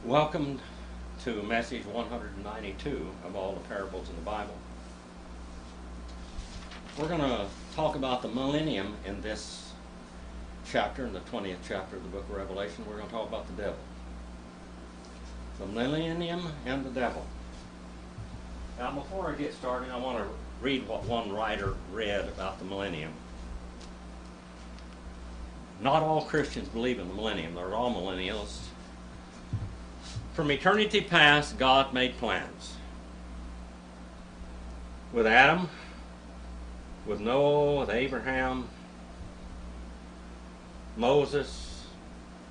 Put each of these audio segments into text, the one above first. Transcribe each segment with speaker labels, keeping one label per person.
Speaker 1: Welcome to message 192 of all the parables in the Bible. We're going to talk about the millennium in this chapter, in the 20th chapter of the book of Revelation. We're going to talk about the devil. The millennium and the devil. Now, before I get started, I want to read what one writer read about the millennium. Not all Christians believe in the millennium. They're all millennialists. From eternity past, God made plans. With Adam, with Noah, with Abraham, Moses,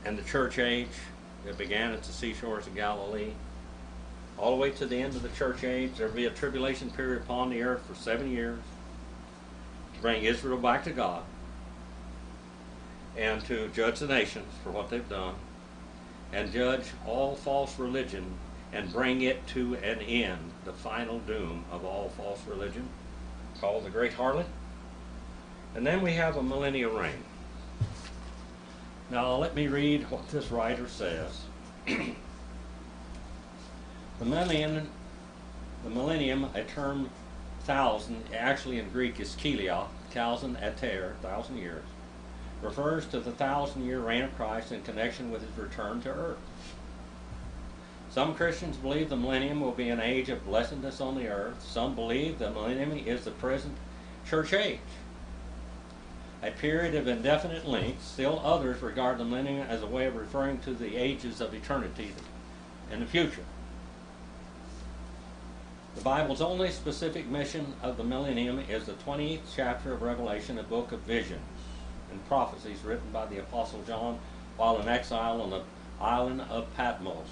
Speaker 1: and the church age that began at the seashores of Galilee. All the way to the end of the church age, there will be a tribulation period upon the earth for 7 years to bring Israel back to God and to judge the nations for what they've done, and judge all false religion and bring it to an end, the final doom of all false religion, called the Great Harlot. And then we have a millennial reign. Now let me read what this writer says. The millennium, a term thousand, actually in Greek is kilia, thousand ater, 1,000 years, refers to the 1,000-year reign of Christ in connection with his return to earth. Some Christians believe the millennium will be an age of blessedness on the earth. Some believe the millennium is the present church age, a period of indefinite length. Still others regard the millennium as a way of referring to the ages of eternity in the future. The Bible's only specific mention of the millennium is the 20th chapter of Revelation, a book of visions and prophecies written by the Apostle John while in exile on the island of Patmos.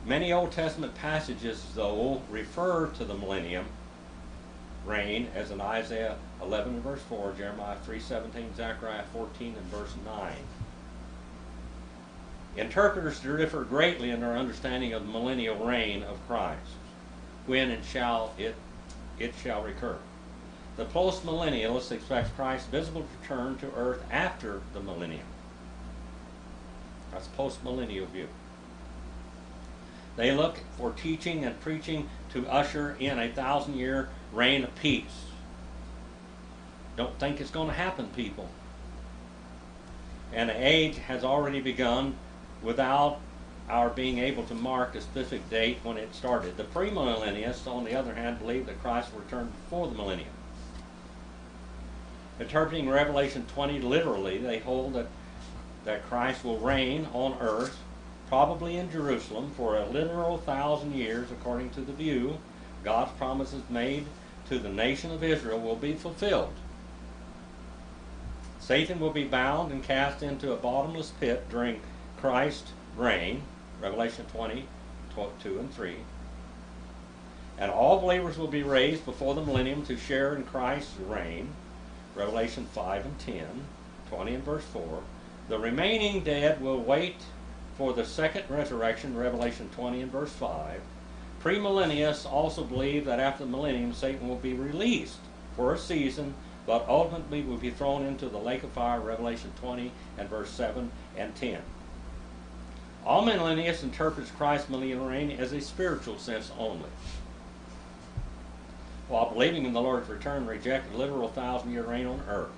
Speaker 1: Many Old Testament passages, though, refer to the millennium reign, as in Isaiah 11 and verse 4, Jeremiah 3:17, Zechariah 14 and verse 9. Interpreters differ greatly in their understanding of the millennial reign of Christ, when and it shall recur. The post-millennialist expects Christ's visible return to earth after the millennium. That's a post-millennial view. They look for teaching and preaching to usher in a 1,000-year reign of peace. Don't think it's going to happen, people. And the age has already begun without our being able to mark a specific date when it started. The premillennialists, on the other hand, believe that Christ will return before the millennium. Interpreting Revelation 20 literally, they hold that Christ will reign on earth, probably in Jerusalem, for a literal 1,000 years, according to the view. God's promises made to the nation of Israel will be fulfilled. Satan will be bound and cast into a bottomless pit during Christ's reign, Revelation 20, 2 and 3. And all believers will be raised before the millennium to share in Christ's reign, Revelation 5 and 10, 20 and verse 4. The remaining dead will wait for the second resurrection, Revelation 20 and verse 5. Premillennialists also believe that after the millennium, Satan will be released for a season, but ultimately will be thrown into the lake of fire, Revelation 20 and verse 7 and 10. All millennialists interpret Christ's millennial reign as a spiritual sense only, while believing in the Lord's return, reject a literal 1,000-year reign on earth.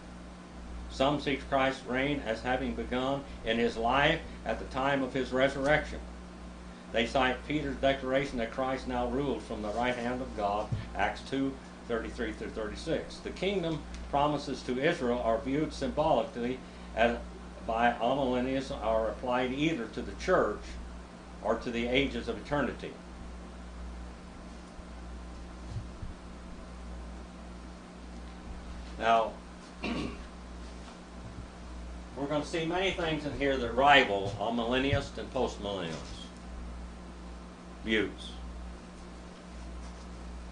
Speaker 1: Some see Christ's reign as having begun in his life at the time of his resurrection. They cite Peter's declaration that Christ now rules from the right hand of God, Acts 2, 33 through 36. The kingdom promises to Israel are viewed symbolically by amillennialists, are applied either to the church or to the ages of eternity. Now, we're going to see many things in here that rival amillennialist and postmillennialist views.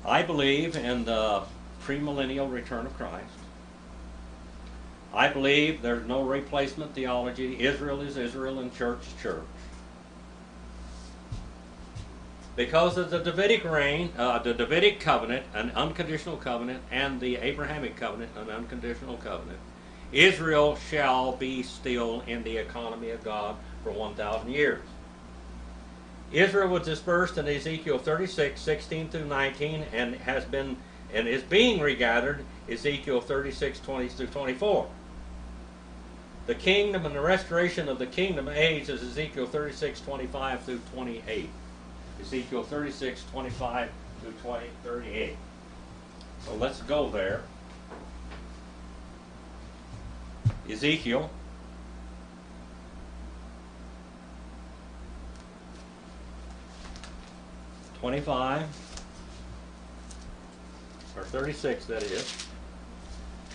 Speaker 1: I believe in the premillennial return of Christ. I believe there's no replacement theology. Israel is Israel and church is church. Because of the Davidic reign, the Davidic covenant, an unconditional covenant, and the Abrahamic covenant, an unconditional covenant, Israel shall be still in the economy of God for 1,000 years. Israel was dispersed in Ezekiel 36, 16 through 19, and is being regathered Ezekiel 36, 20 through 24. The kingdom and the restoration of the kingdom age is Ezekiel 36, 25 through 28. Ezekiel 36, 25 through 38. So let's go there. Ezekiel 25, or 36 that is.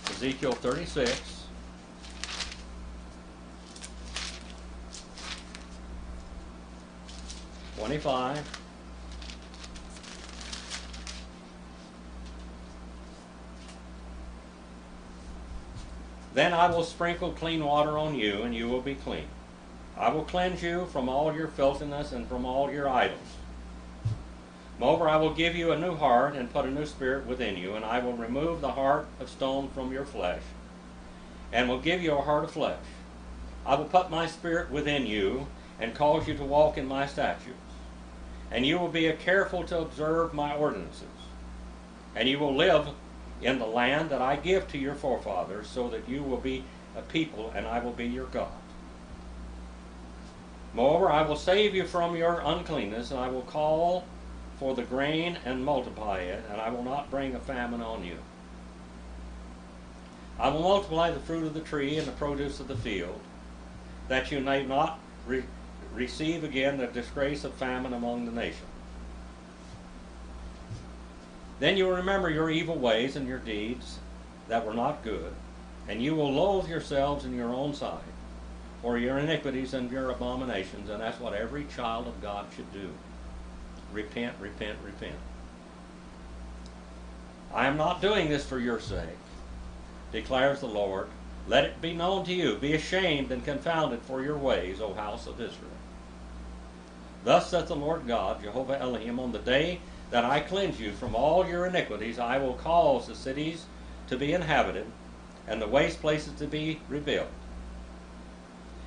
Speaker 1: Ezekiel 36, 25, then I will sprinkle clean water on you, and you will be clean. I will cleanse you from all your filthiness and from all your idols. Moreover, I will give you a new heart and put a new spirit within you, and I will remove the heart of stone from your flesh, and will give you a heart of flesh. I will put my spirit within you, and cause you to walk in my statutes. And you will be careful to observe my ordinances. And you will live in the land that I give to your forefathers, so that you will be a people, and I will be your God. Moreover, I will save you from your uncleanness, and I will call for the grain and multiply it, and I will not bring a famine on you. I will multiply the fruit of the tree and the produce of the field, that you may not receive again the disgrace of famine among the nations. Then you will remember your evil ways and your deeds that were not good, and you will loathe yourselves in your own sight for your iniquities and your abominations, and that's what every child of God should do. Repent, repent, repent. I am not doing this for your sake, declares the Lord. Let it be known to you. Be ashamed and confounded for your ways, O house of Israel. Thus saith the Lord God, Jehovah Elohim, on the day that I cleanse you from all your iniquities, I will cause the cities to be inhabited, and the waste places to be rebuilt.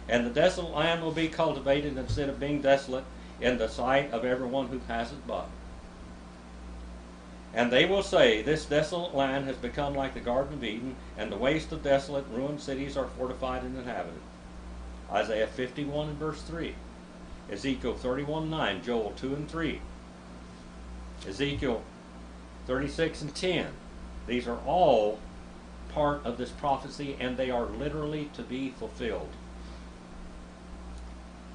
Speaker 1: And the desolate land will be cultivated instead of being desolate in the sight of everyone who passes by. And they will say, this desolate land has become like the Garden of Eden, and the waste of desolate ruined cities are fortified and inhabited. Isaiah 51 and verse 3. Ezekiel 31, 9. Joel 2 and 3. Ezekiel 36 and 10. These are all part of this prophecy, and they are literally to be fulfilled.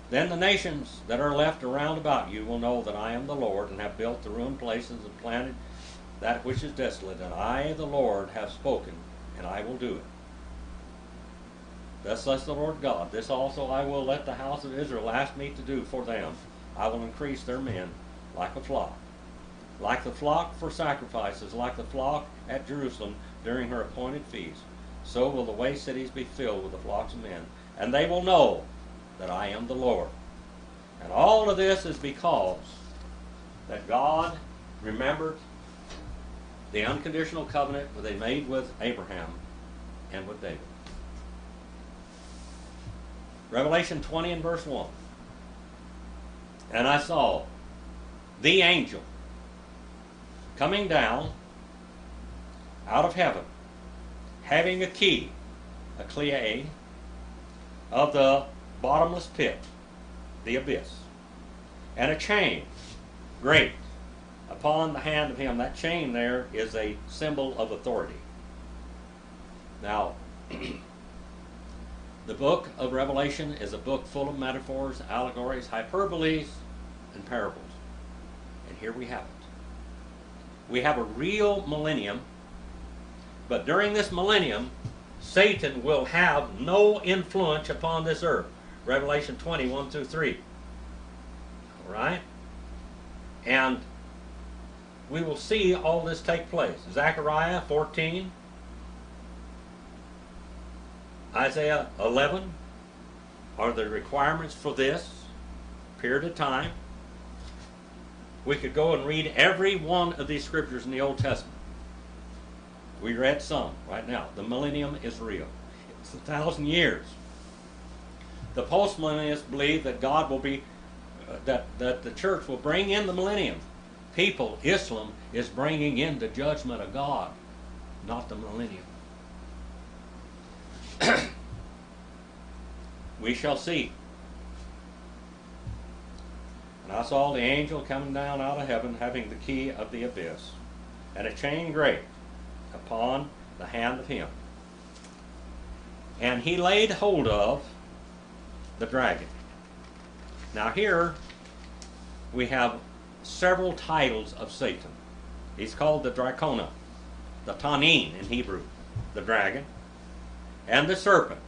Speaker 1: Then the nations that are left around about you will know that I am the Lord, and have built the ruined places and planted that which is desolate, and I, the Lord, have spoken, and I will do it. Thus says the Lord God, this also I will let the house of Israel ask me to do for them. I will increase their men like a flock. Like the flock for sacrifices, like the flock at Jerusalem during her appointed feast, so will the waste cities be filled with the flocks of men, and they will know that I am the Lord. And all of this is because that God remembered the unconditional covenant that they made with Abraham and with David. Revelation 20 and verse 1. And I saw the angel coming down out of heaven, having a key, a cleie, of the bottomless pit, the abyss, and a chain great upon the hand of him. That chain there is a symbol of authority. Now, the book of Revelation is a book full of metaphors, allegories, hyperboles, and parables. And here we have it. We have a real millennium, but during this millennium, Satan will have no influence upon this earth. Revelation 20, 1 through 3. All right? And we will see all this take place. Zechariah 14, Isaiah 11 are the requirements for this period of time. We could go and read every one of these scriptures in the Old Testament. We read some right now. The millennium is real. It's 1,000 years. The postmillennialists believe that God will be, that the church will bring in the millennium. People, Islam, is bringing in the judgment of God, not the millennium. We shall see. And I saw the angel coming down out of heaven, having the key of the abyss, and a chain engraved upon the hand of him. And he laid hold of the dragon. Now here we have several titles of Satan. He's called the Dracona, the Tanin in Hebrew, the dragon, and the serpent,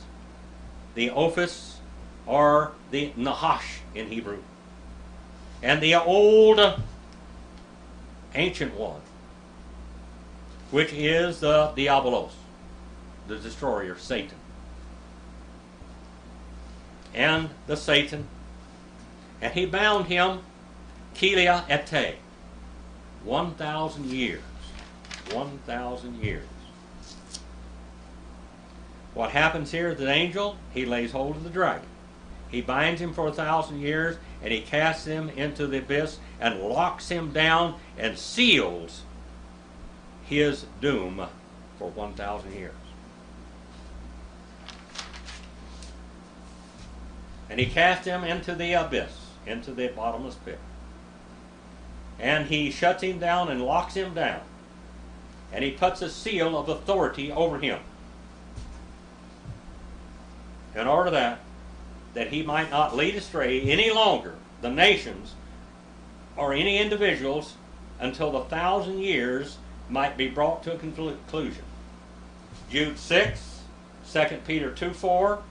Speaker 1: the Ophis, or the Nahash in Hebrew, and the old ancient one, which is the Diabolos, the destroyer, Satan. And the Satan, and he bound him, Kilia ete, 1,000 years. 1,000 years. What happens here is the angel, he lays hold of the dragon. He binds him for 1,000 years, and he casts him into the abyss and locks him down and seals his doom for 1,000 years. And he cast him into the abyss, into the bottomless pit. And he shuts him down and locks him down. And he puts a seal of authority over him. In order that he might not lead astray any longer the nations or any individuals until the 1,000 years might be brought to a conclusion. Jude 6, 2 Peter 2:4,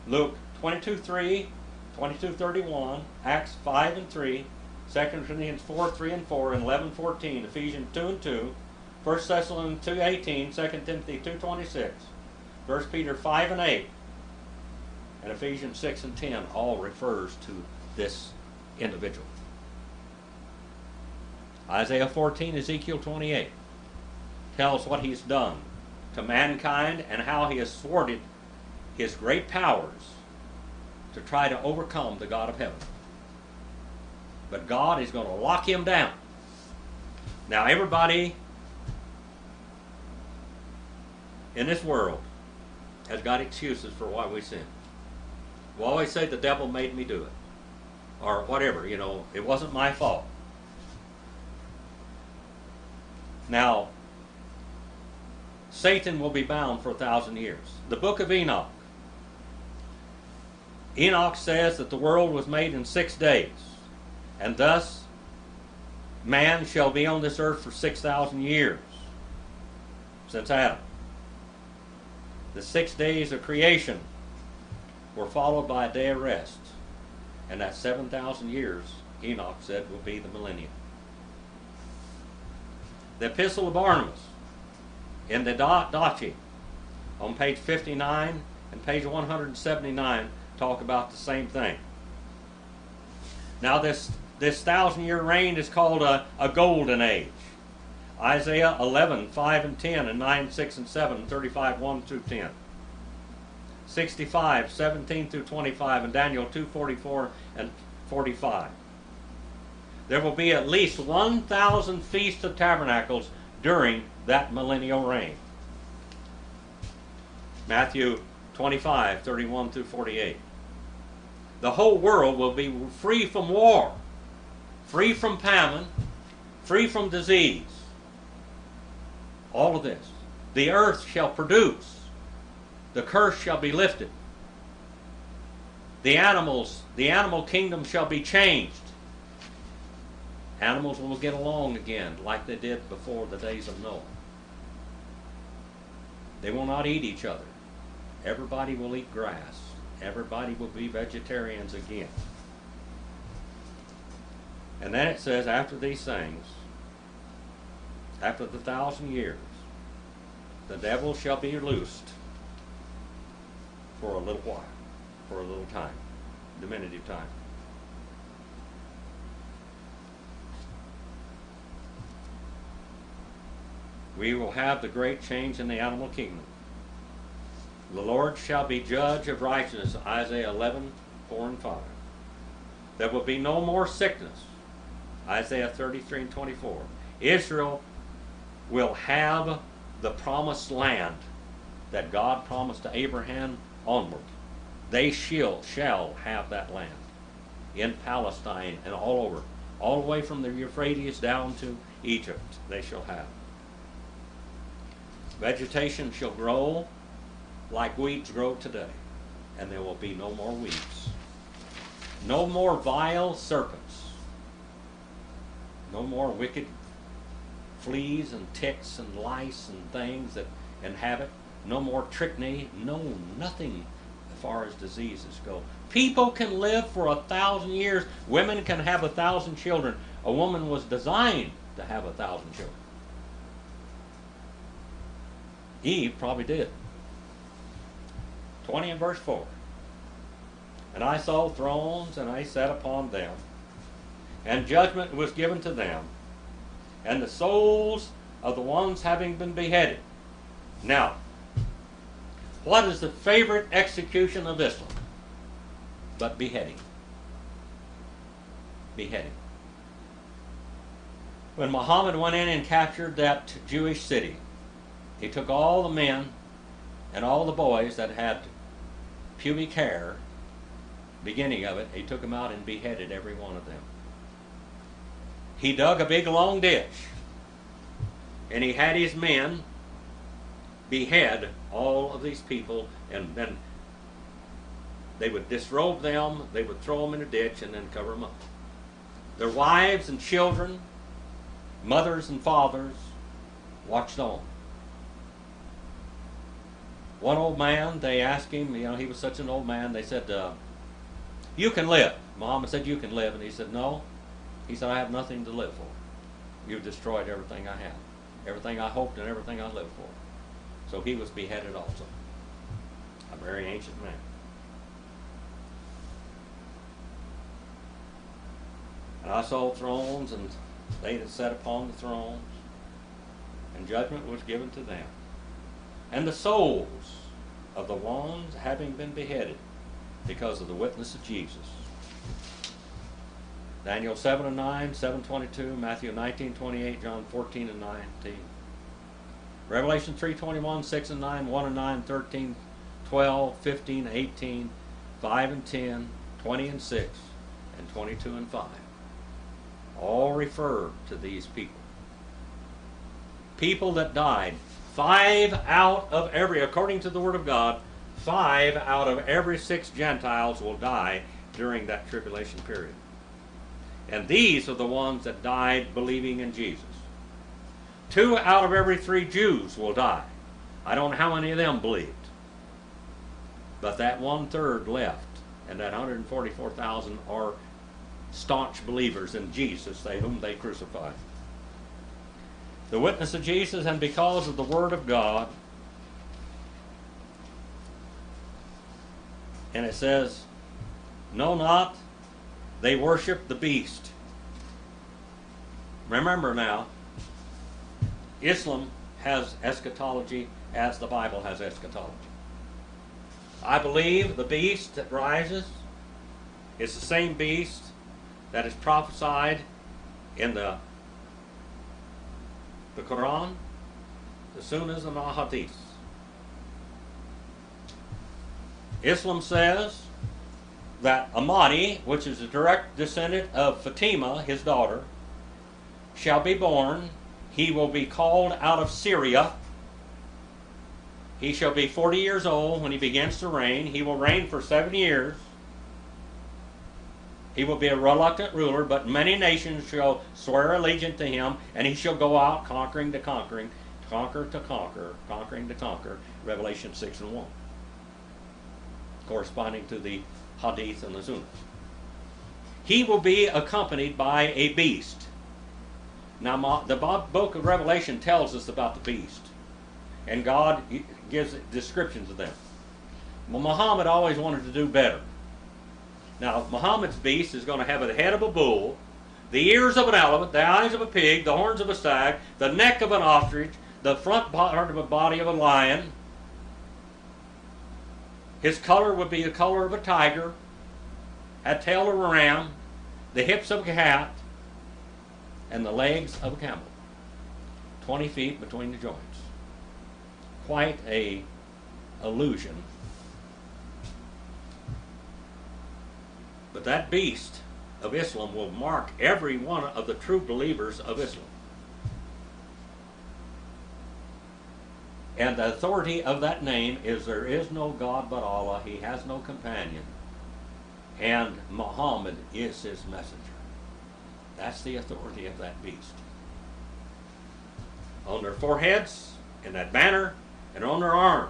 Speaker 1: Luke 22:3, 22:31, Acts 5:3, 2 Corinthians 4:3-4, and 11:14, Ephesians 2:2, 1 Thessalonians 2:18, 2 Timothy 2:26, 1 Peter 5:8, and Ephesians 6:10 all refers to this individual. Isaiah 14, Ezekiel 28 tells what he's done to mankind and how he has thwarted his great powers to try to overcome the God of heaven. But God is going to lock him down. Now everybody in this world has got excuses for why we sin. We always say the devil made me do it. Or whatever, it wasn't my fault. Now, Satan will be bound for 1,000 years. The book of Enoch. Enoch says that the world was made in 6 days, and thus man shall be on this earth for 6,000 years since Adam. The 6 days of creation were followed by a day of rest, and that 7,000 years, Enoch said, will be the millennium. The Epistle of Barnabas in the Dachi on page 59 and page 179 talk about the same thing. Now this 1,000-year reign is called a golden age. Isaiah 11, 5 and 10, and 9, 6 and 7, 35, 1 through 10. 65, 17 through 25, and Daniel 2, 44 and 45. There will be at least 1,000 Feasts of Tabernacles during that millennial reign. Matthew 25, 31 through 48. The whole world will be free from war, free from famine, free from disease. All of this. The earth shall produce. The curse shall be lifted. The animal kingdom shall be changed. Animals will get along again like they did before the days of Noah. They will not eat each other. Everybody will eat grass. Everybody will be vegetarians again. And then it says, after these things, after the 1,000 years, the devil shall be loosed for a little while, for a little time, diminutive time. we will have the great change in the animal kingdom. The Lord shall be judge of righteousness, Isaiah 11:4 and 5. There will be no more sickness, Isaiah 33 and 24. Israel will have the promised land that God promised to Abraham onward. They shall have that land in Palestine and all over, all the way from the Euphrates down to Egypt. They shall have. Vegetation shall grow like weeds grow today, and there will be no more weeds. No more vile serpents. No more wicked fleas and ticks and lice and things that inhabit. No more trichinae. No, nothing as far as diseases go. People can live for 1,000 years. Women can have 1,000 children. A woman was designed to have 1,000 children. Eve probably did. 20 and verse 4. And I saw thrones, and I sat upon them, and judgment was given to them, and the souls of the ones having been beheaded. Now, what is the favorite execution of Islam? But beheading. Beheading. When Muhammad went in and captured that Jewish city, he took all the men and all the boys that had pubic hair, beginning of it, he took them out and beheaded every one of them. He dug a big long ditch, and he had his men behead all of these people, and then they would disrobe them, they would throw them in a ditch, and then cover them up. Their wives and children, mothers and fathers, watched on. One old man, they asked him, he was such an old man, they said, you can live. Muhammad said, you can live. And he said, no. He said, I have nothing to live for. You've destroyed everything I had. Everything I hoped and everything I lived for. So he was beheaded also. A very ancient man. And I saw thrones, and they that sat upon the thrones, and judgment was given to them. And the souls of the ones having been beheaded because of the witness of Jesus. Daniel 7 and 9, 7:22, Matthew 19:28, John 14 and 19. Revelation 3:21, 6 and 9, 1 and 9, 13, 12, 15, 18, 5 and 10, 20 and 6, and 22 and 5. All refer to these people. People that died. 5 out of every, according to the Word of God, 5 out of every 6 Gentiles will die during that tribulation period. And these are the ones that died believing in Jesus. 2 out of every 3 Jews will die. I don't know how many of them believed. But that 1/3 left, and that 144,000 are staunch believers in Jesus, whom they crucified. The witness of Jesus, and because of the Word of God. And it says, know not, they worship the beast. Remember now, Islam has eschatology as the Bible has eschatology. I believe the beast that rises is the same beast that is prophesied in the Quran, the Sunnahs, and the Hadiths. Islam says that a Mahdi, which is a direct descendant of Fatima, his daughter, shall be born. He will be called out of Syria. He shall be 40 years old when he begins to reign. He will reign for 7 years. He will be a reluctant ruler, but many nations shall swear allegiance to him, and he shall go out conquering to conquering, conquer to conquer, conquering to conquer. Revelation 6 and 1. Corresponding to the Hadith and the Sunnah. He will be accompanied by a beast. Now, the book of Revelation tells us about the beast, and God gives descriptions of them. Well, Muhammad always wanted to do better. Now, Muhammad's beast is going to have the head of a bull, the ears of an elephant, the eyes of a pig, the horns of a stag, the neck of an ostrich, the front part of the body of a lion. His color would be the color of a tiger, had tail of a ram, the hips of a cat, and the legs of a camel. 20 feet between the joints. Quite a illusion. But that beast of Islam will mark every one of the true believers of Islam. And the authority of that name is there is no God but Allah, he has no companion, and Muhammad is his messenger. That's the authority of that beast. On their foreheads, in that banner, and on their arm,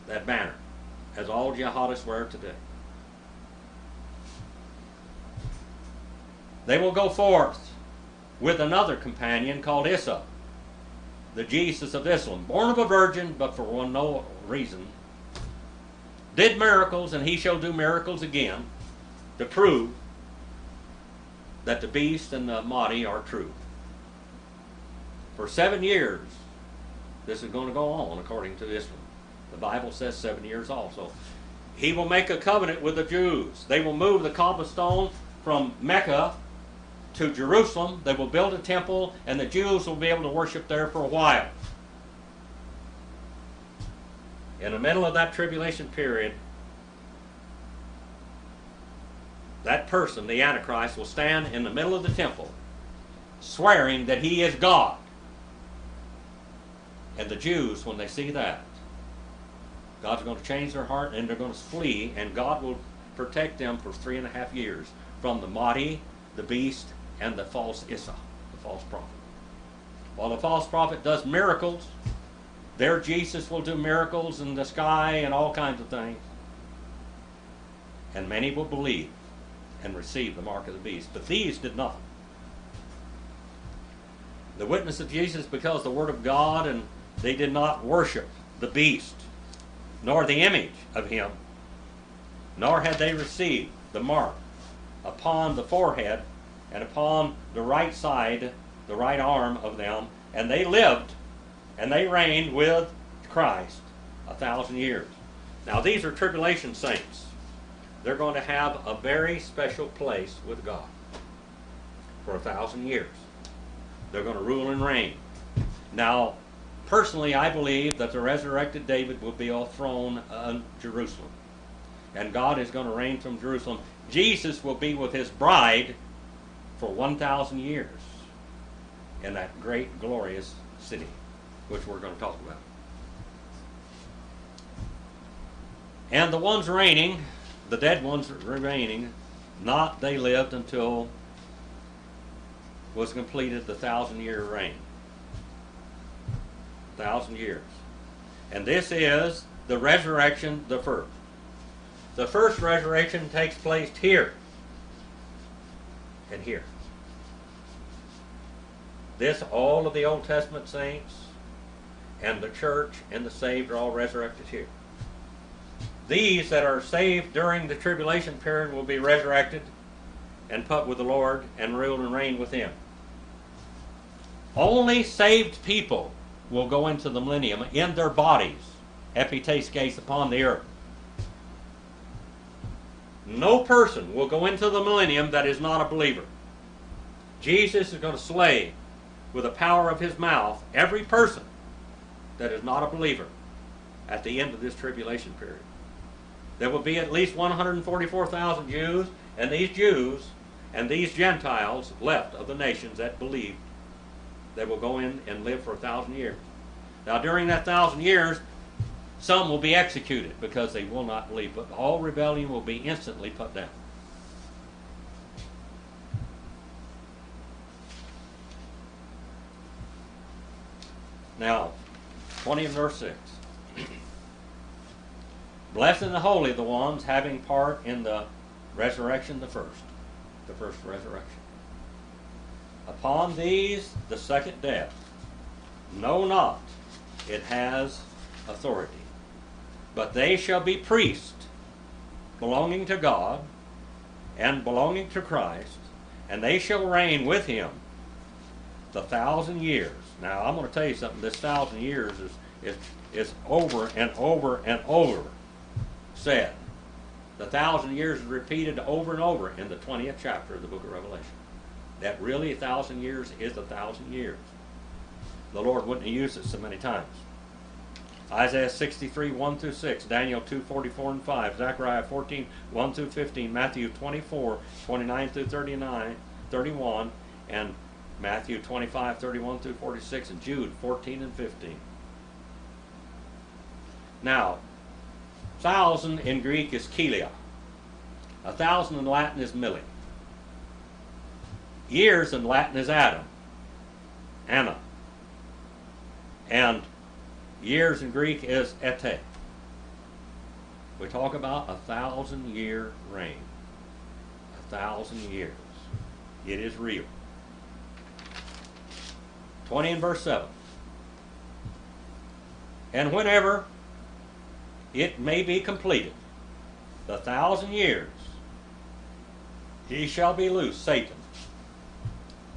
Speaker 1: that banner, as all jihadists wear today. They will go forth with another companion called Isa, the Jesus of Islam, born of a virgin, but for no reason, did miracles, and he shall do miracles again to prove that the beast and the Mahdi are true. For 7 years, this is going to go on according to Islam. The Bible says 7 years also. He will make a covenant with the Jews. They will move the cobblestone from Mecca to Jerusalem. They will build a temple, and the Jews will be able to worship there for a while. In the middle of that tribulation period, that person, the Antichrist, will stand in the middle of the temple, swearing that he is God. And the Jews, when they see that, God's going to change their heart, and they're going to flee, and God will protect them for 3.5 years from the Mahdi, the beast, and the false Isa, the false prophet. While the false prophet does miracles, their Jesus will do miracles in the sky and all kinds of things. And many will believe and receive the mark of the beast. But these did nothing. The witness of Jesus, because the word of God, and they did not worship the beast, nor the image of him, nor had they received the mark upon the forehead and upon the right side, the right arm of them, and they lived and they reigned with Christ 1,000 years. Now these are tribulation saints. They're going to have a very special place with God for 1,000 years. They're going to rule and reign. Now, personally, I believe that the resurrected David will be on the throne in Jerusalem. And God is going to reign from Jerusalem. Jesus will be with his bride for 1,000 years in that great, glorious city, which we're going to talk about. And the ones reigning, the dead ones remaining, not they lived until was completed the 1,000-year reign. 1,000 years. And this is the resurrection, the first. The first resurrection takes place here and here. This, all of the Old Testament saints and the church and the saved are all resurrected here. These that are saved during the tribulation period will be resurrected and put with the Lord and rule and reign with him. Only saved people will go into the millennium in their bodies, epitaskes upon the earth. No person will go into the millennium that is not a believer. Jesus is going to slay with the power of his mouth every person that is not a believer at the end of this tribulation period. There will be at least 144,000 Jews, and these Gentiles left of the nations that believed. They will go in and live for 1,000 years. Now during that 1,000 years, some will be executed because they will not believe, but all rebellion will be instantly put down. Now, 20 and verse 6. Blessed and the holy the ones having part in the resurrection, the first resurrection. Upon these the second death, know not it has authority, but they shall be priests, belonging to God and belonging to Christ, and they shall reign with him the 1,000 years. Now I'm going to tell you something. This 1,000 years is over and over and over said. The 1,000 years is repeated over and over in the 20th chapter of the book of Revelation. That really 1,000 years is 1,000 years. The Lord wouldn't have used it so many times. Isaiah 63, 1 through 6, Daniel 2, 44 and 5, Zechariah 14, 1 through 15, Matthew 24, 29 through 31, and Matthew 25, 31 through 46, and Jude 14 and 15. Now, 1,000 in Greek is kilia. 1,000 in Latin is milli. Years in Latin is Adam, Anna. And years in Greek is ete. We talk about 1,000-year reign. 1,000 years. It is real. 20 and verse 7. And whenever it may be completed, the 1,000 years, he shall be loose, Satan,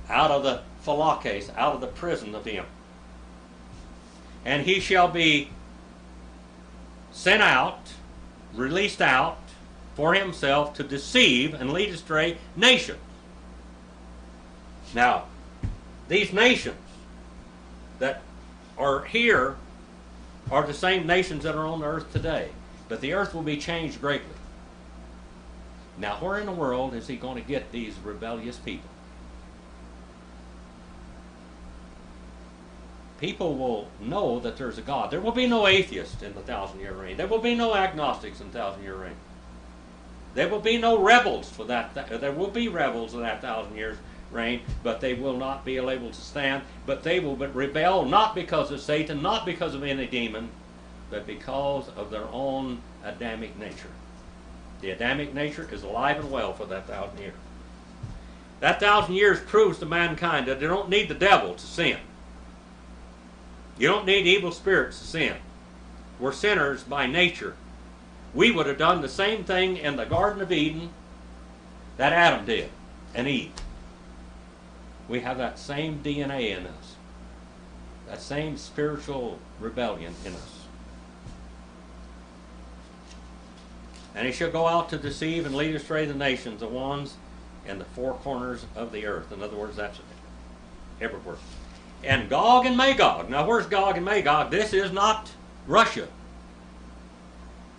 Speaker 1: out of the phylakes, out of the prison of him. And he shall be sent out, released out for himself to deceive and lead astray nations. Now, these nations that are here are the same nations that are on the earth today. But the earth will be changed greatly. Now, where in the world is he going to get these rebellious people? People will know that there's a God. There will be no atheists in the 1,000-year reign. There will be no agnostics in the 1,000-year reign. There will be no rebels for that. There will be rebels in that 1,000 years reign, but they will not be able to stand. But they will rebel not because of Satan, not because of any demon, but because of their own Adamic nature. The Adamic nature is alive and well for that 1,000 years. That 1,000 years proves to mankind that they don't need the devil to sin. You don't need evil spirits to sin. We're sinners by nature. We would have done the same thing in the Garden of Eden that Adam did, and Eve. We have that same DNA in us. That same spiritual rebellion in us. And he shall go out to deceive and lead astray the nations, the ones in the four corners of the earth. In other words, that's everywhere. And Gog and Magog. Now, where's Gog and Magog? This is not Russia.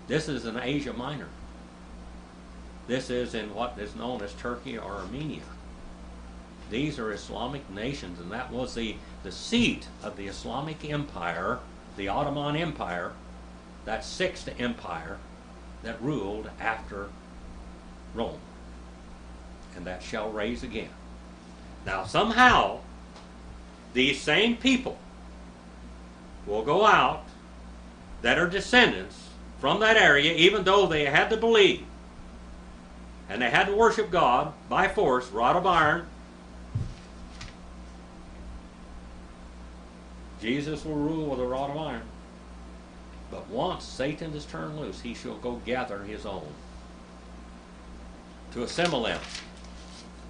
Speaker 1: This is in Asia Minor. This is in what is known as Turkey or Armenia. These are Islamic nations, and that was the seat of the Islamic Empire, the Ottoman Empire, that sixth empire that ruled after Rome. And that shall rise again. Now, somehow, these same people will go out that are descendants from that area, even though they had to believe and they had to worship God by force, rod of iron. Jesus will rule with a rod of iron. But once Satan is turned loose, he shall go gather his own to assemble them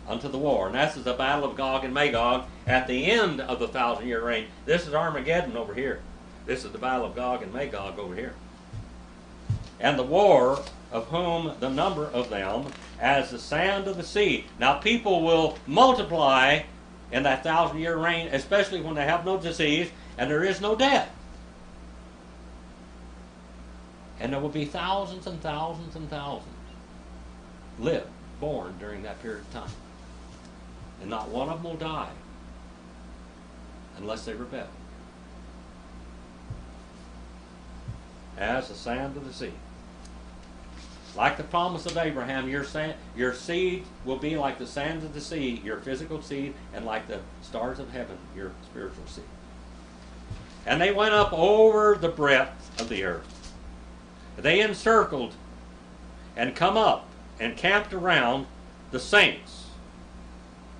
Speaker 1: unto the war. And that's the battle of Gog and Magog at the end of the 1,000-year reign. This is Armageddon over here. This is the battle of Gog and Magog over here. And the war of whom the number of them as the sand of the sea. Now people will multiply in that 1,000-year reign, especially when they have no disease and there is no death. And there will be thousands and thousands and thousands born during that period of time. And not one of them will die unless they rebel. As the sand of the sea. Like the promise of Abraham, your seed will be like the sands of the sea, your physical seed, and like the stars of heaven, your spiritual seed. And they went up over the breadth of the earth. They encircled and come up and camped around the saints,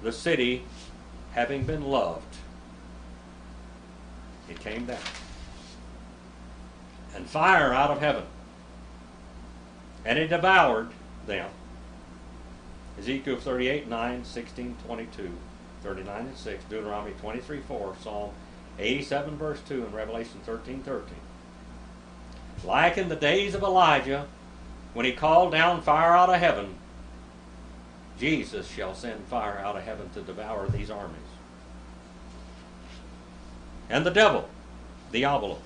Speaker 1: the city having been loved. It came down. And fire out of heaven. And it devoured them. Ezekiel 38, 9, 16, 22, 39 and 6, Deuteronomy 23, 4, Psalm 87, verse 2, and Revelation 13, 13. Like in the days of Elijah, when he called down fire out of heaven, Jesus shall send fire out of heaven to devour these armies. And the devil, Diabolo,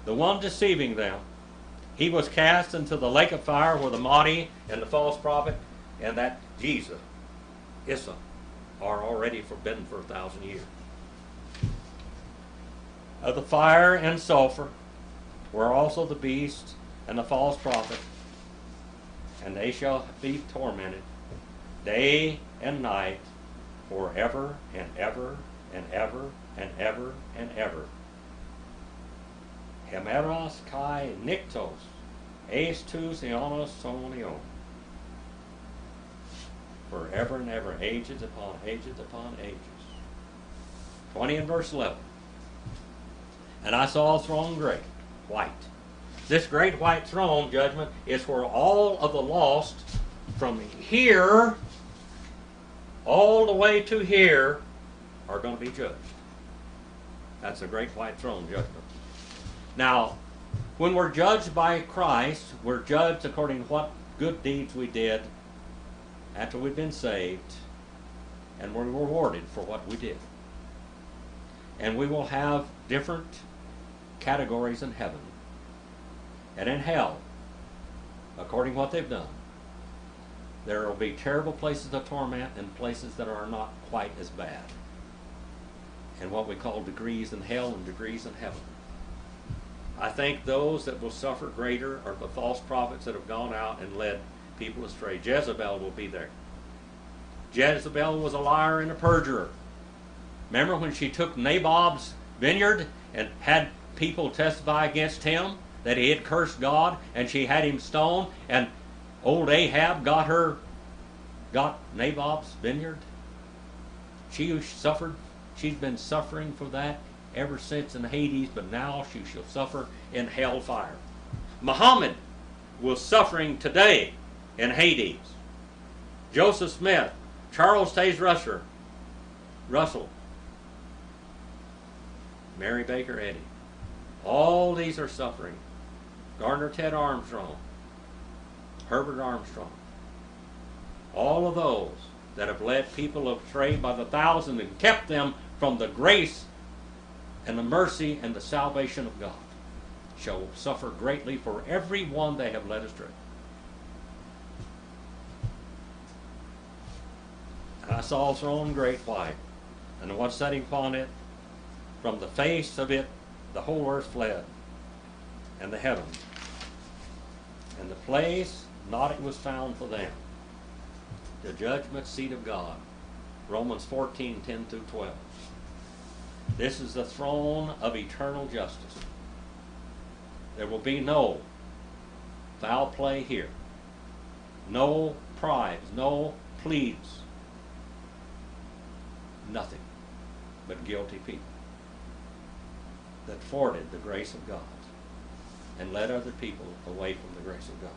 Speaker 1: the one deceiving them, he was cast into the lake of fire where the Mahdi and the false prophet and that Jesus, Issa, are already forbidden for 1,000 years. Of the fire and sulfur were also the beast and the false prophet, and they shall be tormented day and night forever and ever and ever and ever and ever. Hemeros kai niktos, eis tous eonos sonion. Forever and ever, ages upon ages upon ages. 20 and verse 11. And I saw a throne great, white. This great white throne, judgment, is where all of the lost from here all the way to here are going to be judged. That's a great white throne judgment. Now, when we're judged by Christ, we're judged according to what good deeds we did after we've been saved, and we're rewarded for what we did. And we will have different categories in heaven and in hell, according to what they've done. There will be terrible places of torment and places that are not quite as bad, and what we call degrees in hell and degrees in heaven. I think those that will suffer greater are the false prophets that have gone out and led people astray. Jezebel will be there. Jezebel was a liar and a perjurer. Remember when she took Naboth's vineyard and had people testify against him that he had cursed God, and she had him stoned, and old Ahab got Naboth's vineyard? She's been suffering for that ever since in Hades, but now she shall suffer in hellfire. Muhammad was suffering today in Hades. Joseph Smith, Charles Taze Russell, Mary Baker Eddy, all these are suffering. Gardner Ted Armstrong, Herbert Armstrong, all of those that have led people astray by the thousand and kept them from the grace and the mercy and the salvation of God shall suffer greatly for every one they have led astray. And I saw a throne great white, and the one sitting upon it, from the face of it the whole earth fled, and the heaven, and the place not it was found for them. The judgment seat of God. Romans 14, 10 through 12. This is the throne of eternal justice. There will be no foul play here. No bribes, no pleas. Nothing but guilty people that thwarted the grace of God and led other people away from the grace of God.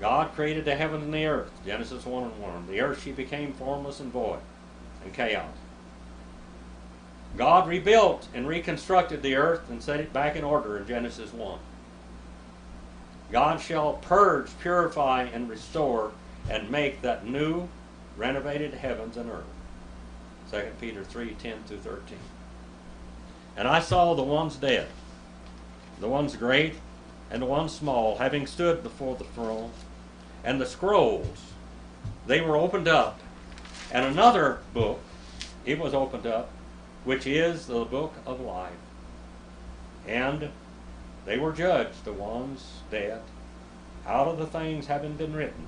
Speaker 1: God created the heaven and the earth, Genesis 1 and 1. The earth she became formless and void and chaos. God rebuilt and reconstructed the earth and set it back in order in Genesis 1. God shall purge, purify, and restore and make that new, renovated heavens and earth. 2 Peter 3, 10 through 13. And I saw the ones dead, the ones great and the ones small, having stood before the throne, and the scrolls, they were opened up, and another book, it was opened up, which is the book of life. And they were judged, the ones dead, out of the things having been written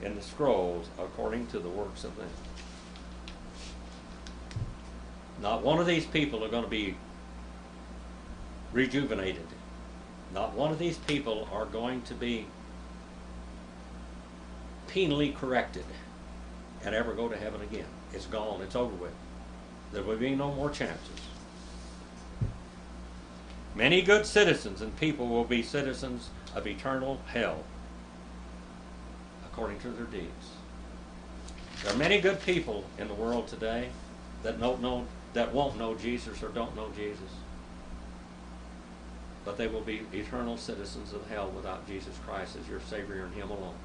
Speaker 1: in the scrolls according to the works of them. Not one of these people are going to be rejuvenated. Not one of these people are going to be penally corrected and ever go to heaven again. It's gone. It's over with. There will be no more chances. Many good citizens and people will be citizens of eternal hell according to their deeds. There are many good people in the world today that won't know Jesus or don't know Jesus. But they will be eternal citizens of hell without Jesus Christ as your Savior and Him alone.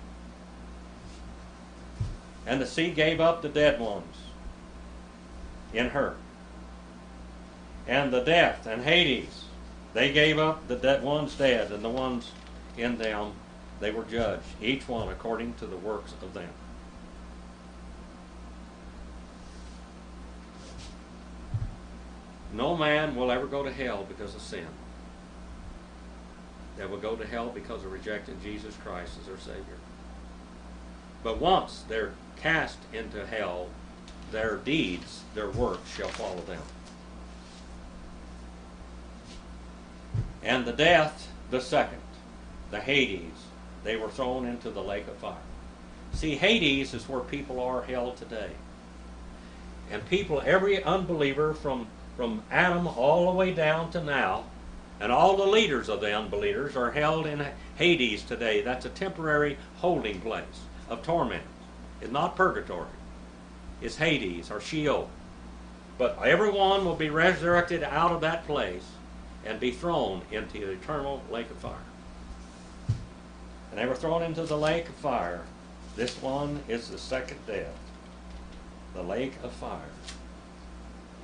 Speaker 1: And the sea gave up the dead ones in her. And the death and Hades, they gave up the dead ones dead, and the ones in them, they were judged, each one according to the works of them. No man will ever go to hell because of sin. They will go to hell because of rejecting Jesus Christ as their Savior. But once they're cast into hell, their deeds, their works shall follow them. And the death, the second, the Hades, they were thrown into the lake of fire. See, Hades is where people are held today. And people, every unbeliever from Adam all the way down to now, and all the leaders of the unbelievers are held in Hades today. That's a temporary holding place of torment. It's not purgatory. It's Hades or Sheol. But everyone will be resurrected out of that place and be thrown into the eternal lake of fire. And they were thrown into the lake of fire. This one is the second death, the lake of fire.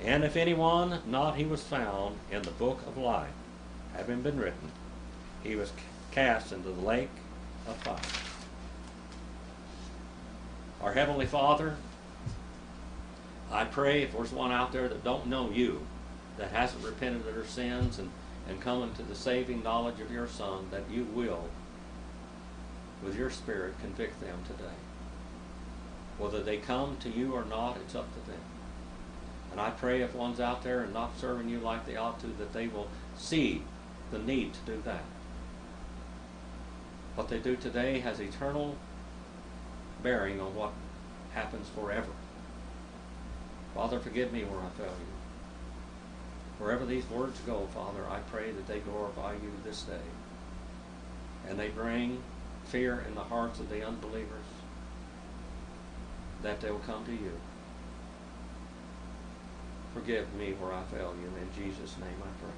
Speaker 1: And if anyone not he was found in the book of life, having been written, he was cast into the lake of fire. Our Heavenly Father, I pray if there's one out there that don't know you, that hasn't repented of their sins and come into the saving knowledge of your Son, that you will, with your Spirit, convict them today. Whether they come to you or not, it's up to them. And I pray if one's out there and not serving you like they ought to, that they will see the need to do that. What they do today has eternal bearing on what happens forever. Father, forgive me where I fail you. Wherever these words go, Father, I pray that they glorify you this day. And they bring fear in the hearts of the unbelievers, that they'll come to you. Forgive me where I fail you. In Jesus' name I pray.